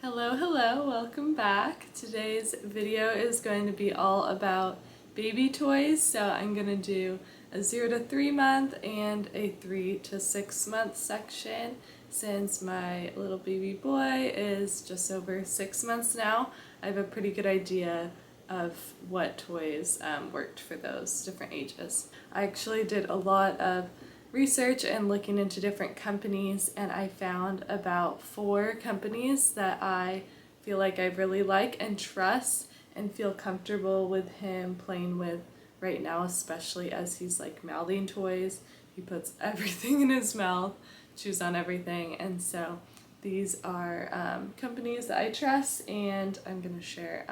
Hello, welcome back. Today's video is going to be all about baby toys. So I'm going to do a 0 to 3 month and a 3 to 6 month section. Since my little baby boy is just over 6 months now, I have a pretty good idea of what toys worked for those different ages. I actually did a lot of research and looking into different companies, and I found about 4 companies that I feel like I really like and trust and feel comfortable with him playing with right now, especially as he's like mouthing toys. He puts everything in his mouth, chews on everything, and so these are companies that I trust, and I'm going to share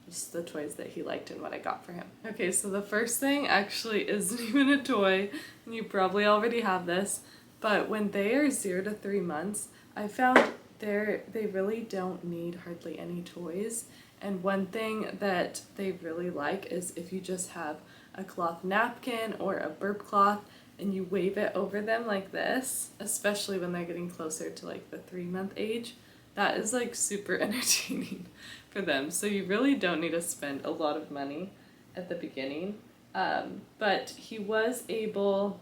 just the toys that he liked and what I got for him. Okay, so the first thing actually isn't even a toy, and you probably already have this, but when they are 0 to 3 months, I found they really don't need hardly any toys. And one thing that they really like is if you just have a cloth napkin or a burp cloth and you wave it over them like this, especially when they're getting closer to like the 3-month age. That is like super entertaining for them. So you really don't need to spend a lot of money at the beginning. But he was able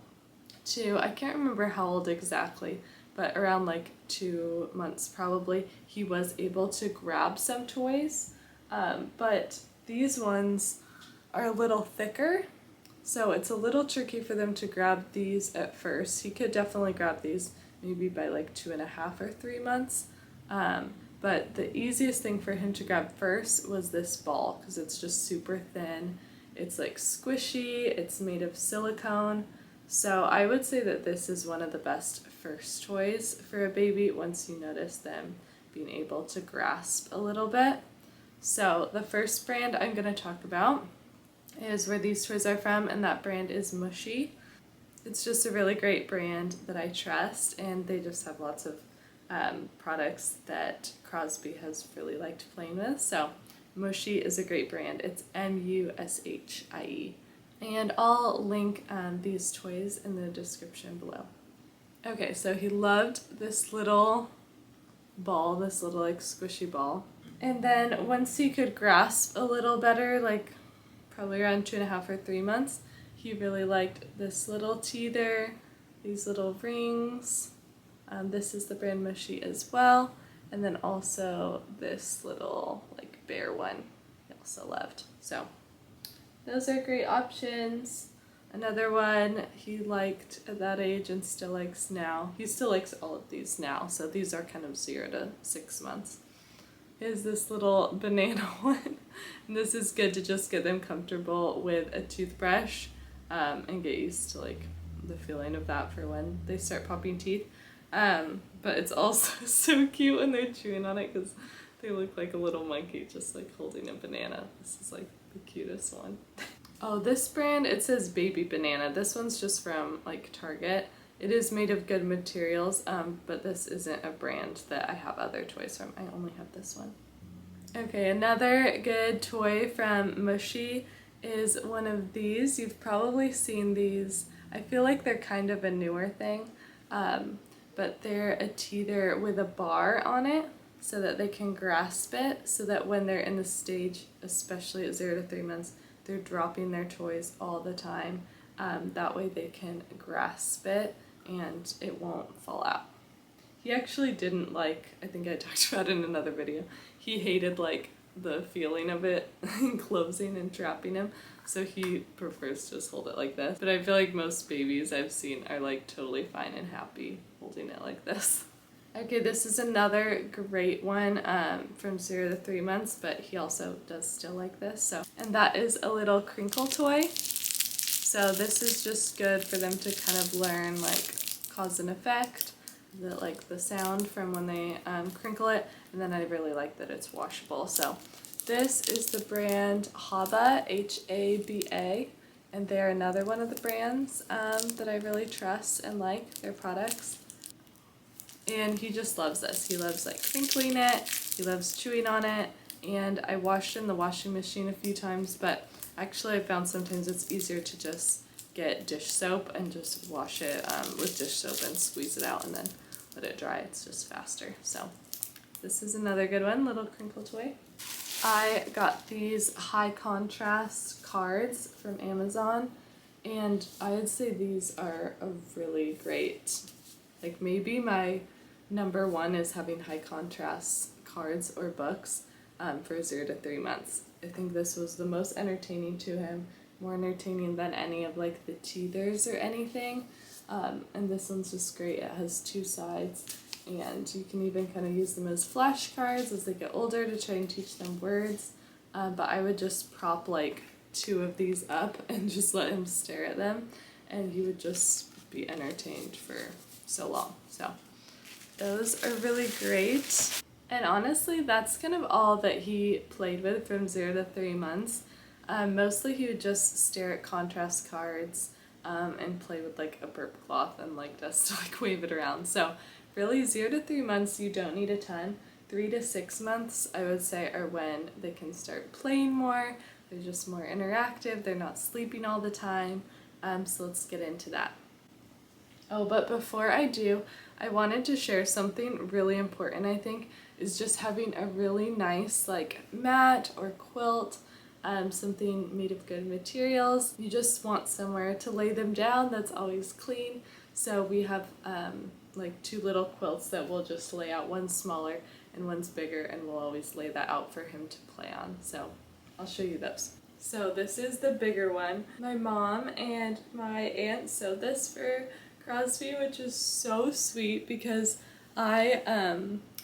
to, I can't remember how old exactly, but around like 2 months probably, he was able to grab some toys. But these ones are a little thicker, so it's a little tricky for them to grab these at first. He could definitely grab these maybe by like 2.5 or 3 months. But the easiest thing for him to grab first was this ball, because it's just super thin. It's like squishy, it's made of silicone. So I would say that this is one of the best first toys for a baby once you notice them being able to grasp a little bit. So the first brand I'm going to talk about is where these toys are from, and that brand is Mushy. It's just a really great brand that I trust, and they just have lots of products that Crosby has really liked playing with. So Mushy is a great brand. It's Mushie. And I'll link these toys in the description below. Okay, so he loved this little ball, this little like squishy ball. And then once he could grasp a little better, like probably around 2.5 or 3 months, he really liked this little teether, these little rings. This is the brand Mushy as well. And then also this little like bear one he also loved. So those are great options. Another one he liked at that age and still likes now. He still likes all of these now, so these are kind of 0 to 6 months. Is this little banana one. And this is good to just get them comfortable with a toothbrush and get used to like the feeling of that for when they start popping teeth. But it's also so cute when they're chewing on it because they look like a little monkey just like holding a banana. This is like the cutest one. Oh, this brand, it says Baby Banana. This one's just from like Target. It is made of good materials, but this isn't a brand that I have other toys from. I only have this one. Okay, another good toy from Mushy is one of these. You've probably seen these. I feel like they're kind of a newer thing, but they're a teether with a bar on it so that they can grasp it, so that when they're in the stage, especially at 0 to 3 months, they're dropping their toys all the time. That way they can grasp it and it won't fall out. He actually didn't like, I think I talked about it in another video, he hated like the feeling of it closing and trapping him, so he prefers to just hold it like this. But I feel like most babies I've seen are like totally fine and happy holding it like this. Okay, this is another great one from 0 to 3 months, but he also does still like this. So, and that is a little crinkle toy. So this is just good for them to kind of learn like cause and effect, the sound from when they crinkle it, and then I really like that it's washable. So this is the brand Haba, H-A-B-A, and they're another one of the brands that I really trust and like their products. And he just loves this. He loves like crinkling it, he loves chewing on it, and I washed in the washing machine a few times, but actually I found sometimes it's easier to just get dish soap and just wash it with dish soap and squeeze it out and then let it dry. It's just faster. So This is another good one, little crinkle toy. I got these high contrast cards from Amazon, and I would say these are a really great, like maybe my number one is having high contrast cards or books for 0 to 3 months. I think this was the most entertaining to him, more entertaining than any of like the teethers or anything. And this one's just great. It has 2 sides, and you can even kind of use them as flashcards as they get older to try and teach them words. But I would just prop like 2 of these up and just let him stare at them, and he would just be entertained for so long. So those are really great. And honestly, that's kind of all that he played with from 0 to 3 months. Mostly he would just stare at contrast cards and play with like a burp cloth and liked us to like wave it around. So really 0 to 3 months you don't need a ton. 3 to 6 months I would say are when they can start playing more. They're just more interactive. They're not sleeping all the time. So let's get into that. Oh, but before I do, I wanted to share something really important, I think, is just having a really nice like mat or quilt, something made of good materials. You just want somewhere to lay them down that's always clean. So we have like 2 little quilts that we'll just lay out. One's smaller and one's bigger, and we'll always lay that out for him to play on. So I'll show you those. So this is the bigger one. My mom and my aunt sewed this for Crosby, which is so sweet because I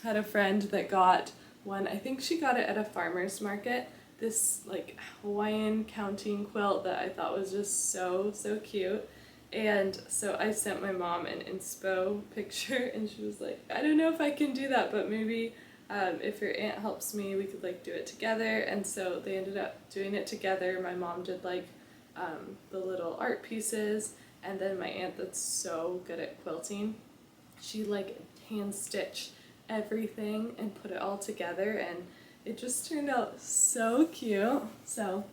had a friend that got one. I think she got it at a farmer's market. This like Hawaiian counting quilt that I thought was just so cute. And so I sent my mom an inspo picture, and she was like, I don't know if I can do that, but maybe if your aunt helps me, we could like do it together. And so they ended up doing it together. My mom did like the little art pieces, and then my aunt that's so good at quilting, she like hand stitched everything and put it all together, and it just turned out so cute. So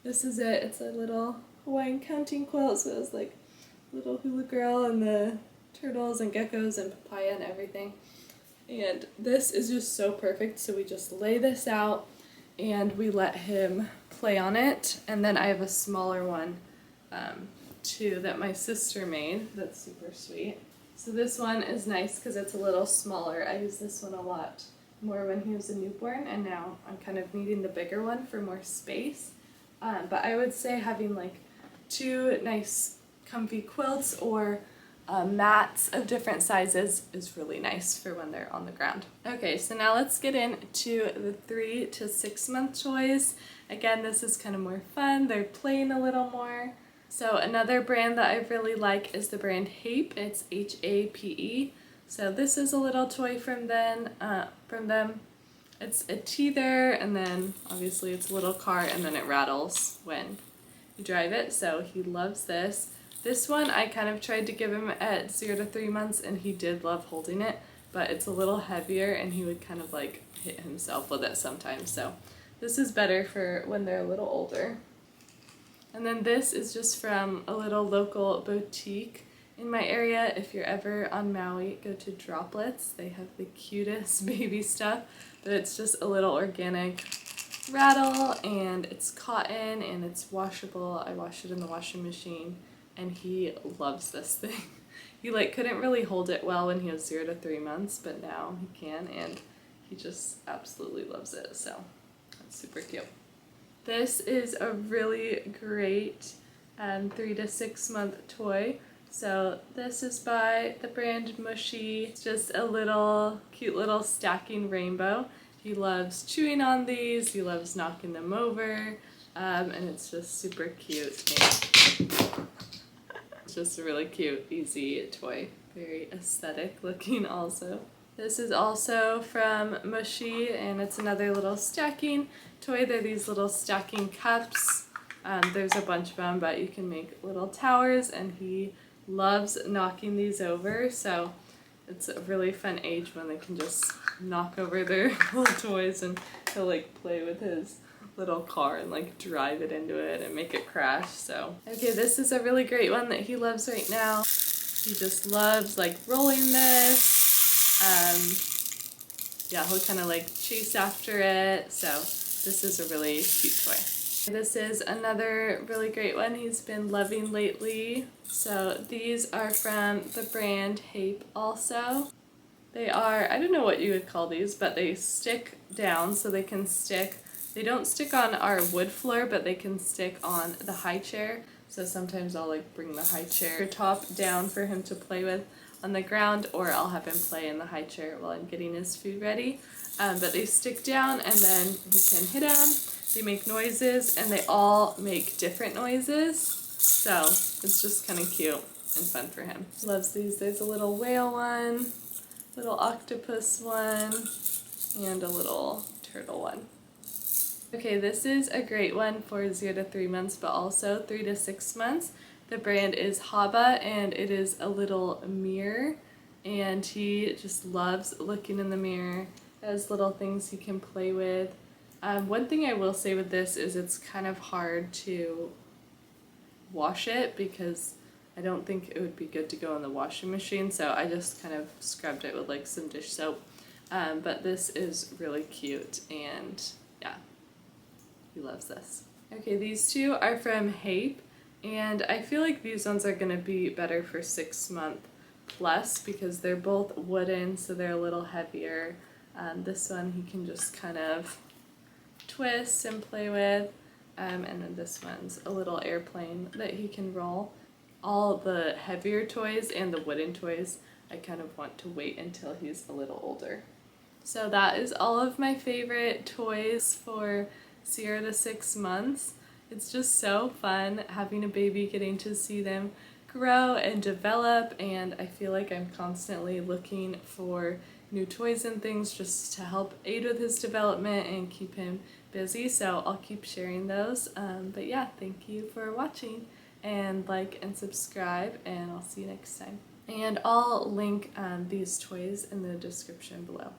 this is it. It's a little Hawaiian counting quilt, so it was like little hula girl and the turtles and geckos and papaya and everything. And this is just so perfect. So we just lay this out and we let him play on it. And then I have a smaller one too that my sister made that's super sweet. So this one is nice because it's a little smaller. I use this one a lot more when he was a newborn, and now I'm kind of needing the bigger one for more space. But I would say having like 2 nice comfy quilts or mats of different sizes is really nice for when they're on the ground. Okay, so now let's get into the 3 to 6 month toys. Again, this is kind of more fun. They're playing a little more. So another brand that I really like is the brand Hape. It's H-A-P-E. So this is a little toy from them. It's a teether, and then obviously it's a little car, and then it rattles when you drive it. So he loves this. This one I kind of tried to give him at 0 to 3 months, and he did love holding it, but it's a little heavier and he would kind of like hit himself with it sometimes. So this is better for when they're a little older. And then this is just from a little local boutique in my area. If you're ever on Maui, go to Droplets. They have the cutest baby stuff, but it's just a little organic rattle, and it's cotton and it's washable. I wash it in the washing machine, and he loves this thing. He like couldn't really hold it well when he was 0 to 3 months, but now he can, and he just absolutely loves it. So that's super cute. This is a really great 3 to 6 month toy. So this is by the brand Mushy. It's just a little cute little stacking rainbow. He loves chewing on these, he loves knocking them over, and it's just super cute. It's just a really cute, easy toy. Very aesthetic looking also. This is also from Mushy, and it's another little stacking toy. They're these little stacking cups. There's a bunch of them, but you can make little towers, and he loves knocking these over. So it's a really fun age when they can just knock over their little toys, and he'll like play with his little car and like drive it into it and make it crash. So okay, this is a really great one that he loves right now. He just loves like rolling this. yeah, he'll kind of like chase after it. So this is a really cute toy. This is another really great one he's been loving lately. So these are from the brand Hape also. They are, I don't know what you would call these, but they stick down so they can stick. They don't stick on our wood floor, but they can stick on the high chair. So sometimes I'll like bring the high chair top down for him to play with on the ground, or I'll have him play in the high chair while I'm getting his food ready. But they stick down and then he can hit them. They make noises and they all make different noises. So it's just kind of cute and fun for him. Loves these. There's a little whale one, little octopus one, and a little turtle one. Okay, this is a great one for 0 to 3 months, but also 3 to 6 months. The brand is Haba, and it is a little mirror, and he just loves looking in the mirror. It has little things he can play with. One thing I will say with this is it's kind of hard to wash it because I don't think it would be good to go in the washing machine, so I just kind of scrubbed it with like some dish soap. But this is really cute, and yeah, he loves this. Okay, these two are from Hape, and I feel like these ones are going to be better for 6 month plus because they're both wooden, so they're a little heavier. This one he can just kind of twist and play with, and then this one's a little airplane that he can roll. All the heavier toys and the wooden toys I kind of want to wait until he's a little older. So that is all of my favorite toys for 0 to 6 months. It's just so fun having a baby, getting to see them grow and develop, and I feel like I'm constantly looking for new toys and things just to help aid with his development and keep him busy, so I'll keep sharing those. But yeah, thank you for watching, and like and subscribe, and I'll see you next time. And I'll link these toys in the description below.